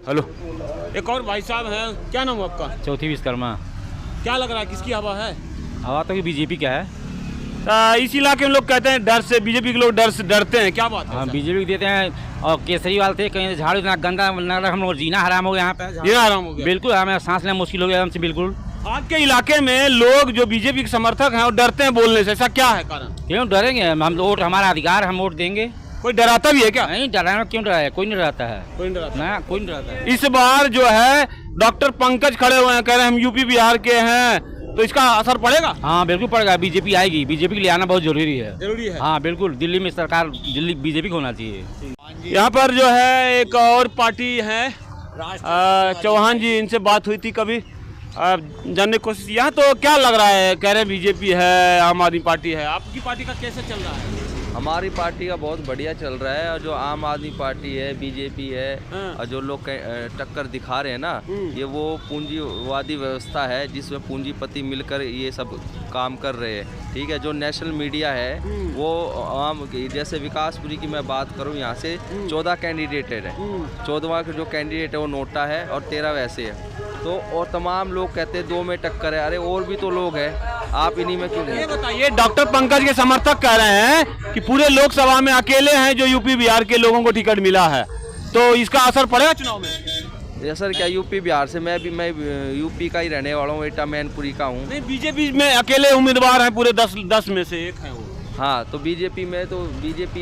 Hello, एक और भाई साहब हैं, क्या नाम है आपका? चौथी विश्वकर्मा। क्या लग रहा है किसकी हवा है? हवा तो बीजेपी का है। इस इलाके में लोग कहते हैं डर से, बीजेपी के लोग डर से डरते हैं, क्या बात है? हाँ, बीजेपी को देते हैं। और केसरीवाल थे, कहीं झाड़ू इतना गंदा लग रहा, हम लोग जीना हराम हो गया यहाँ पे। ये आराम हो गया बिल्कुल, हमें सांस लेना मुश्किल हो गया हमसे। बिल्कुल आपके इलाके में लोग जो बीजेपी के समर्थक हैं वो डरते हैं बोलने से, ऐसा क्या है कारण? क्यों डरेंगे? हम वोट, हमारा अधिकार, हम वोट देंगे। कोई डराता भी है क्या? नहीं डराना, क्यों डराए? कोई नहीं डराता है। कोई नहीं डराता ना, कोई नहीं डराता है। इस बार जो है डॉक्टर पंकज खड़े हुए हैं, कह रहे हैं हम यूपी बिहार के हैं, तो इसका असर पड़ेगा? हाँ बिल्कुल पड़ेगा। बीजेपी आएगी, बीजेपी के लिए आना बहुत जरूरी है। जरूरी है। हाँ बिल्कुल, दिल्ली में सरकार, दिल्ली बीजेपी को होना चाहिए। यहाँ पर जो है एक और पार्टी है, चौहान जी, इनसे बात हुई थी कभी, जानने की कोशिश। यहाँ तो क्या लग रहा है, कह रहे हैं बीजेपी है, आम आदमी पार्टी है, आपकी पार्टी का कैसे चल रहा है? हमारी पार्टी का बहुत बढ़िया चल रहा है। और जो आम आदमी पार्टी है, बीजेपी है, और जो लोग टक्कर दिखा रहे हैं ना, ये वो पूंजीवादी व्यवस्था है जिसमें पूंजीपति मिलकर ये सब काम कर रहे हैं। ठीक है, जो नेशनल मीडिया है वो आम, जैसे विकासपुरी की मैं बात करूं, यहाँ से 14 कैंडिडेट है, 14वां जो कैंडिडेट है वो नोटा है और 13 वैसे है। तो और तमाम लोग कहते हैं 2 में टक्कर है। अरे और भी तो लोग हैं, आप इन्हीं में क्यों नहीं? ये बताइए, डॉक्टर पंकज के समर्थक कह रहे हैं कि पूरे लोकसभा में अकेले हैं जो यूपी बिहार के लोगों को टिकट मिला है, तो इसका असर पड़ेगा चुनाव में? सर क्या यूपी बिहार से? मैं यूपी का ही रहने वाला हूँ, एटा मैनपुरी का हूँ। नहीं, बीजेपी में अकेले उम्मीदवार हैं, पूरे 10 में से एक है वो। हाँ, तो बीजेपी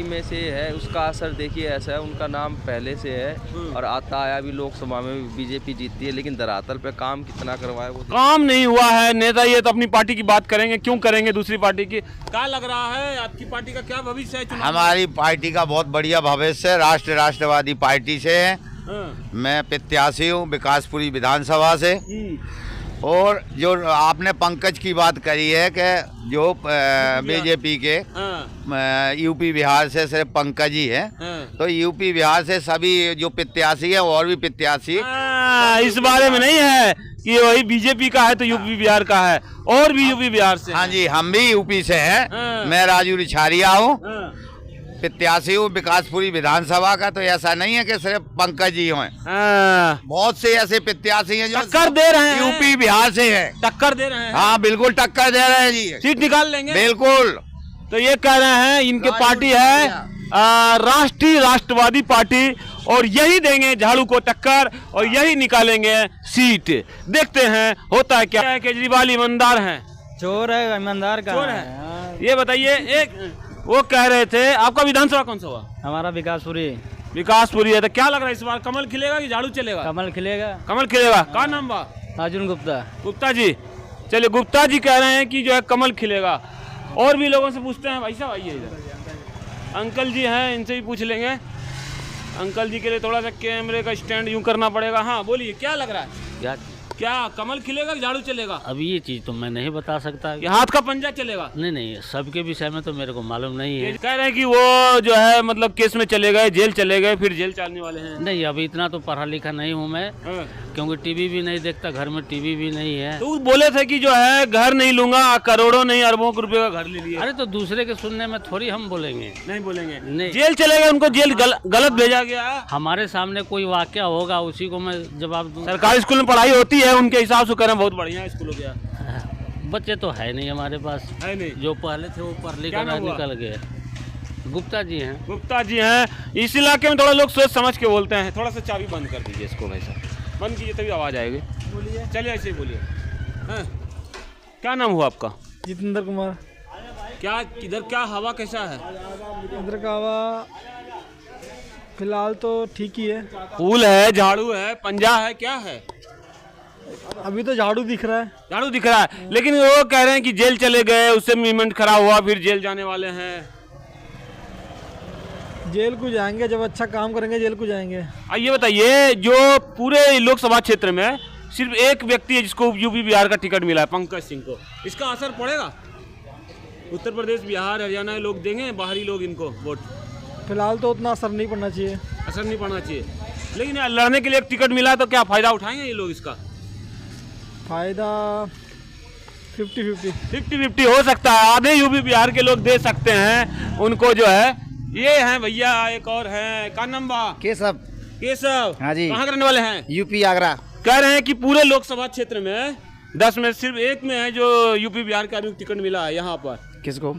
में से है, उसका असर देखिए ऐसा है, उनका नाम पहले से है और आता आया भी लोकसभा में बीजेपी जीतती है, लेकिन धरातल पे काम कितना करवाए वो काम नहीं हुआ है। नेता ये तो अपनी पार्टी की बात करेंगे, क्यों करेंगे दूसरी पार्टी की? क्या लग रहा है आपकी पार्टी का क्या भविष्य है चुनाव? हमारी पार्टी का बहुत बढ़िया भविष्य है, राष्ट्रवादी पार्टी से है। मैं प्रत्याशी हूँ विकासपुरी विधानसभा से। और जो आपने पंकज की बात करी है कि जो बीजेपी के यूपी बिहार से सिर्फ पंकज ही है, तो यूपी बिहार से सभी जो प्रत्याशी है और भी प्रत्याशी इस बारे में नहीं है कि वही बीजेपी का है तो यूपी बिहार का है, और भी यूपी बिहार से। हाँ जी, हम भी यूपी से हैं। मैं राजू रिछारिया हूँ, प्रत्याशी हूँ विकासपुरी विधानसभा का। तो ऐसा नहीं है कि सिर्फ पंकज ही हैं, बहुत से ऐसे प्रत्याशी हैं जो टक्कर दे रहे हैं, यूपी बिहार से हैं, टक्कर दे रहे हैं। हाँ बिल्कुल टक्कर दे रहे हैं जी, सीट निकाल लेंगे बिल्कुल। तो ये कह रहे हैं, इनके पार्टी है राष्ट्रवादी पार्टी, और यही देंगे झाड़ू को टक्कर और यही निकालेंगे सीट। देखते हैं होता है क्या। केजरीवाल ईमानदार हैं? चोर है, ईमानदार का चोर है। ये बताइए, एक वो कह रहे थे, आपका विधानसभा कौन सा हुआ? हमारा विकासपुरी है। तो क्या लग रहा है इस बार कमल खिलेगा कि झाड़ू चलेगा? कमल खिलेगा। कमल खिलेगा। क्या नाम बा? अर्जुन गुप्ता जी। चलिए, गुप्ता जी कह रहे हैं कि जो है कमल खिलेगा। और भी लोगों से पूछते हैं। भाई साहब आइए इधर, अंकल जी हैं, इनसे भी पूछ लेंगे। अंकल जी के लिए थोड़ा सा कैमरे का स्टैंड यूं करना पड़ेगा। हाँ बोलिए, क्या लग रहा है, क्या कमल खिलेगा, झाड़ू चलेगा? अभी ये चीज तो मैं नहीं बता सकता। ये हाथ का पंजा चलेगा? नहीं, सबके विषय में तो मेरे को मालूम नहीं है। कह रहे हैं कि वो जो है मतलब केस में चले गए, जेल चले गए, फिर जेल चलने वाले हैं। नहीं, अभी इतना तो पढ़ा लिखा नहीं हूँ मैं, क्योंकि टीवी भी नहीं देखता, घर में टीवी भी नहीं है। तो बोले थे कि जो है घर नहीं लूंगा, करोड़ों नहीं अरबों रुपए का घर ले लिया। अरे तो दूसरे के सुनने में थोड़ी हम बोलेंगे। नहीं बोलेंगे। नहीं, जेल चले गए, उनको जेल गलत भेजा गया। हमारे सामने कोई वाकया होगा उसी को मैं जवाब दूँ। सरकारी स्कूल में पढ़ाई होती है, उनके हिसाब से करें बहुत बढ़िया स्कूल हो गया। बच्चे तो है नहीं हमारे पास, है नहीं। जो पहले थे वो पढ़ लिख कर निकल गए। गुप्ता जी हैं। इस इलाके में थोड़ा लोग सोच समझ के बोलते हैं। थोड़ा सा चाबी बंद कर दीजिए इसको भाई साहब, बंद कीजिए तभी आवाज आएगी। बोलिए, चलिए ऐसे ही बोलिए। क्या नाम हुआ आपका? जितेंद्र कुमार। क्या इधर क्या हवा कैसा है? इधर का हवा फिलहाल तो ठीक ही है। फूल है, झाड़ू है, पंजा है, क्या है? अभी तो झाड़ू दिख रहा है। झाड़ू दिख रहा है, लेकिन वो कह रहे हैं कि जेल चले गए, उससे मूवमेंट खराब हुआ, फिर जेल जाने वाले हैं। जेल को जाएंगे, जब अच्छा काम करेंगे जेल को जाएंगे। ये बताइए, जो पूरे लोकसभा क्षेत्र में सिर्फ एक व्यक्ति है जिसको यूपी बिहार का टिकट मिला है, पंकज सिंह को, इसका असर पड़ेगा? उत्तर प्रदेश, बिहार, हरियाणा लोग देंगे, बाहरी लोग इनको वोट? फिलहाल तो उतना असर नहीं पड़ना चाहिए। असर नहीं पड़ना चाहिए, लेकिन लड़ने के लिए एक टिकट मिला है, तो क्या फायदा उठाएंगे ये लोग इसका? फायदा 50-50 हो सकता है। आधे यूपी बिहार के लोग दे सकते हैं उनको जो है। ये हैं भैया, एक और हैं, का नाम बा? केशव। केशव, हाँ जी। कहाँ के रहने वाले हैं? यूपी आगरा। कह रहे हैं कि पूरे लोकसभा क्षेत्र में 10 में सिर्फ एक में है जो यूपी बिहार का टिकट मिला है यहाँ पर। किसको?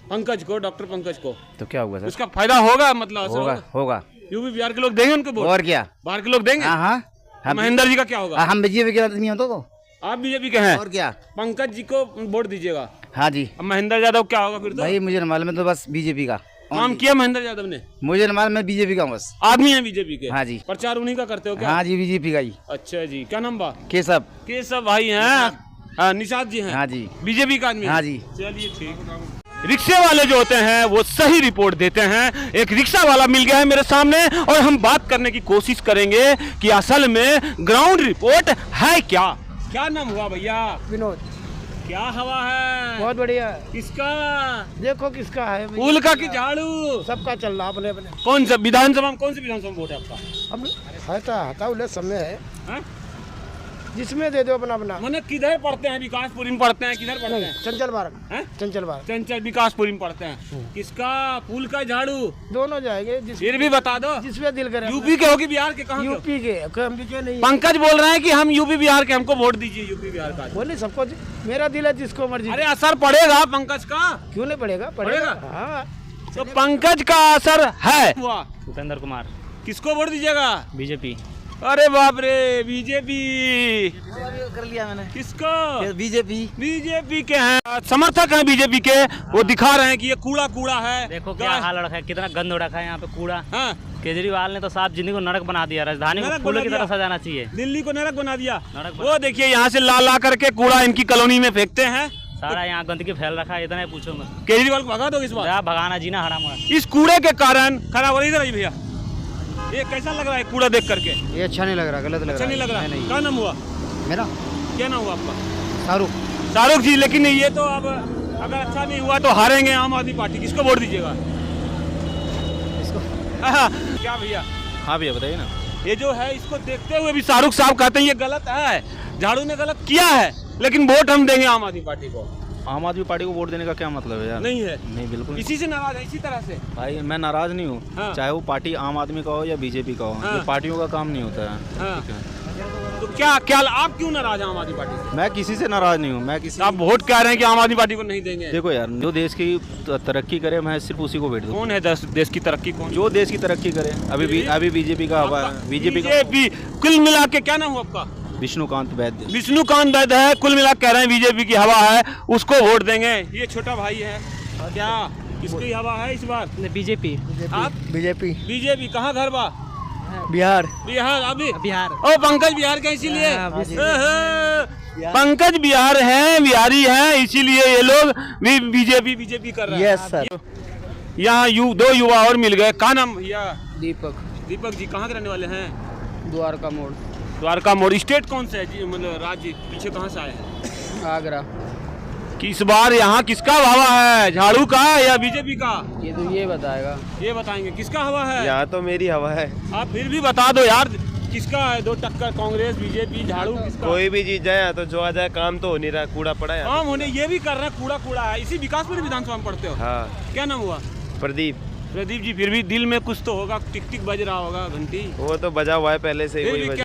पंकज को, डॉक्टर पंकज को। तो क्या होगा सर? उसका फायदा होगा, मतलब असर होगा होगा। यूपी बिहार के लोग देंगे उनको वोट? और क्या? बाहर के लोग देंगे? हाँ हाँ। महेंद्र जी का क्या होगा? हम बीजेपी के आदमी हो तो आप बीजेपी के हैं? और क्या? पंकज जी को वोट दीजिएगा। हाँ जी। अब महेंद्र यादव क्या होगा फिर? तो भाई मुझे मालूम है तो बस बीजेपी का काम किया महेंद्र यादव ने। मुझे मालूम है बीजेपी का बस। आदमी है बीजेपी के? हाँ जी। प्रचार उन्हीं का करते हो क्या? हाँ जी बीजेपी का ही। अच्छा जी, क्या नाम बा? केशव। केशव भाई हैं? हाँ, निषाद जी हैं? हाँ जी। बीजेपी का आदमी? हाँ जी। चलिए ठीक। रिक्शे वाले जो होते हैं वो सही रिपोर्ट देते हैं। एक रिक्शा वाला मिल गया है मेरे सामने और हम बात करने की कोशिश करेंगे कि असल में ग्राउंड रिपोर्ट है क्या। क्या नाम हुआ भैया? विनोद। क्या हवा है? बहुत बढ़िया। किसका? देखो किसका है? फूल का कि झाड़ू? सबका चल रहा अपने अपने। कौन सा विधानसभा में, कौन सी विधानसभा में वोट है आपका? अब हटाउले समय है, हैं? जिसमें दे दो अपना अपना। मैंने किधर पढ़ते हैं? विकासपुरी में पढ़ते हैं? किधर पढ़ते हैं? चंचल बारक। हैं? चंचल बारक चंचल विकासपुरी में पढ़ते हैं। किसका? फूल का झाड़ू? दोनों जाएंगे फिर भी बता दो। जिसमें दिल करे। यूपी के हो कि बिहार के? कहाँ के हो? यूपी के हम भी नहीं। पंकज बोल रहे हैं कि हम यूपी बिहार के, हमको वोट दीजिए यूपी बिहार का। बोले सबको मेरा दिल है जिसको मर्जी। अरे असर पड़ेगा पंकज का? क्यों नहीं पड़ेगा? पड़ेगा। हाँ। तो पंकज का असर है। हुआ उपेंद्र कुमार किसको वोट दीजिएगा? बीजेपी। अरे बाप रे, बीजेपी कर लिया मैंने। किसको? बीजेपी। बीजेपी के हैं, समर्थक हैं बीजेपी के। वो दिखा रहे हैं कि ये कूड़ा कूड़ा है। देखो क्या हाल रखा है, कितना गंद हो रखा है यहाँ पे कूड़ा। हाँ? केजरीवाल ने तो साफ जिंदगी को नरक बना दिया। राजधानी को नरक फूलों बना की तरह दिया। सजाना चाहिए। दिल्ली को नरक बना दिया। नरक वो देखिए यहाँ से ला ला करके कूड़ा इनकी कॉलोनी में फेंकते हैं। सारा यहाँ गंदगी फैल रखा है, इतना ही पूछो मत। केजरीवाल को भगा दो इस बार। भगाना जीना हराम हुआ। इस कूड़े के कारण खराब हो रही है भैया। ये कैसा लग रहा है कूड़ा देख करके? ये अच्छा नहीं लग रहा, गलत लग अच्छा नहीं लग रहा? क्या नाम हुआ? मेरा क्या नाम हुआ आपका? शाहरुख। शाहरुख जी, लेकिन ये तो अब अगर अच्छा नहीं हुआ तो हारेंगे आम आदमी पार्टी। किसको वोट दीजिएगा? क्या भैया? हाँ भैया बताइए ना। ये जो है इसको देखते हुए भी शाहरुख साहब कहते हैं ये गलत है, झाड़ू ने गलत किया है, लेकिन वोट हम देंगे आम आदमी पार्टी को। आम आदमी पार्टी को वोट देने का क्या मतलब है यार? नहीं है? नहीं बिल्कुल। इसी से नाराज है, इसी तरह से। भाई मैं नाराज नहीं हूँ। हाँ। चाहे वो पार्टी आम आदमी का हो या बीजेपी का हो, हाँ। ये पार्टियों का काम नहीं होता है। हाँ। ठीक है। तो क्या क्या आप क्यों नाराज हैं आम आदमी पार्टी से? मैं किसी से नाराज नहीं हूँ। मैं किसी आप वोट कह रहे हैं कि आम आदमी पार्टी को नहीं देंगे। देखो यार, जो देश की तरक्की करे मैं सिर्फ उसी को वोट दूँ। कौन है देश की तरक्की? कौन? जो देश की तरक्की करे। अभी बीजेपी का हवा है। बीजेपी का बीजेपी। कुल मिला के क्या नाम हुआ आपका? विष्णुकांत वैद्य। विष्णुकांत वैद्य है। कुल मिला कह रहे हैं बीजेपी की हवा है, उसको वोट देंगे। ये छोटा भाई है क्या? किसकी हवा है इस बार? बीजेपी। आप? बीजेपी। बीजेपी। कहाँ घर बा? बिहार। बिहार। अभी बिहार। ओ पंकज बिहार के, इसीलिए हाँ, पंकज बिहार है, बिहारी है, इसीलिए ये लोग भी बीजेपी कर रहे हैं। Yes sir. यहाँ दो युवा और मिल गए। क्या नाम भैया? दीपक। दीपक जी, कहाँ के रहने वाले हैं? द्वारका मोड़। द्वारका मोड़। स्टेट कौन सा है जी? मतलब राज्य पीछे कहाँ से आए हैं? आगरा। कि इस बार यहाँ किसका हवा है, झाड़ू का या बीजेपी का? ये तो ये बताएगा। ये बताएंगे किसका हवा है? यहाँ तो मेरी हवा है। आप फिर भी बता दो यार, किसका है? दो टक्कर, कांग्रेस बीजेपी, झाड़ू, किसका? कोई भी जीत जाए तो जो आ जाए, काम तो हो नहीं रहा, कूड़ा पड़ा है। काम होने ये भी कर रहे हैं, कूड़ा कूड़ा है। इसी विकासपुरी विधानसभा में पढ़ते हो? हाँ। क्या नाम हुआ? प्रदीप। प्रदीप जी, फिर भी दिल में कुछ तो होगा, टिक टिक बज रहा होगा घंटी। वो तो बजा हुआ है पहले से फिर वही भी वजह।